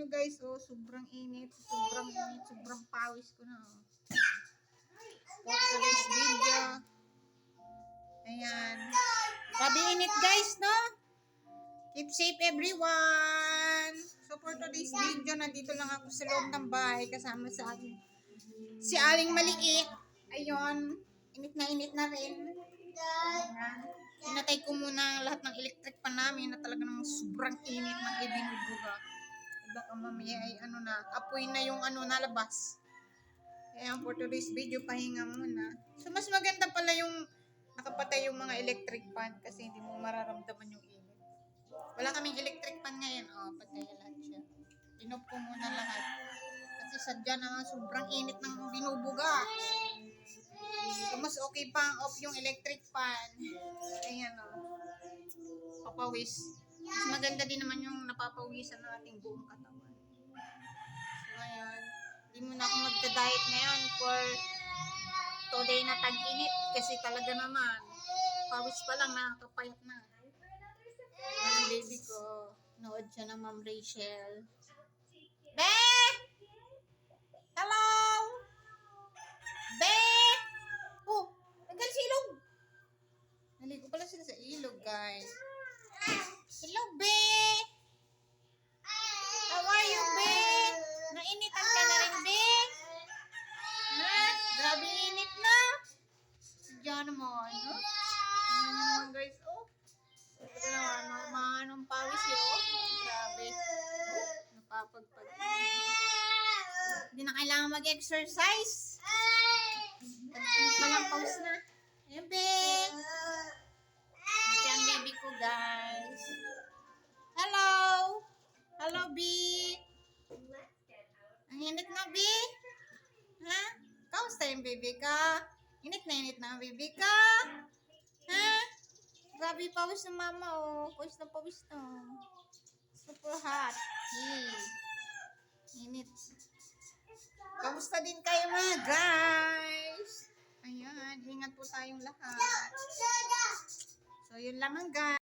nyo guys, oh, sobrang init, sobrang pawis ko na. Oh. For today's video. Ayan. Grabe init guys, no? Keep safe everyone. So for today's video, nandito lang ako sa loob ng bahay kasama sa akin. Si Aling Maliit. Ayun. Init na rin. Ayan. Pinatay ko muna lahat ng electric pan namin na talaga namang sobrang init ng ibinubuga. Baka mamaya ay apoy na yung nalabas. Kaya for today's video, pahinga muna. So mas maganda pala yung nakapatay yung mga electric pan kasi hindi mo mararamdaman yung init. Wala kaming electric pan ngayon. Oh, patay lahat siya. Inop ko muna lahat. Kasi sadya na sobrang init ng binubuga. So mas okay pa ang off yung electric pan. Ayan o. Papawis. Mas maganda din naman yung napapawisan ng ating buong katawan. So ngayon, hindi muna ako magda-diet ngayon for today na tag-init. Kasi talaga naman, pawis pa lang, nakakapayat na. Ang baby ko, nood siya ng Ma'am Rachel. Be! Hello! Be! Oh, naggal si ilog. Naligo pala sila sa ilog, guys. Hello, Be! How are you, Be? Nainitan ka na rin, Be? Ha? Grabe init na. Diyan naman, no? Ayan naman, guys, oh. Ito naman, maanong pawis yun, oh. Grabe. Oh, napapagpag. Hindi na kailangan mag-exercise. Tag-init pa lang, pause na. Ayan, Be. Ito ang baby ko, guys. Hello! Hello, B. Ang init na, B. Ha? Kamusta yung baby ka? Init na ang baby ka? Ha? Grabe, pawis ng mama, oh. Pawis na. Super hot. Init. Kamusta din kayo, mga guys? Ayan, ingat po tayong lahat. So, yun lamang, guys.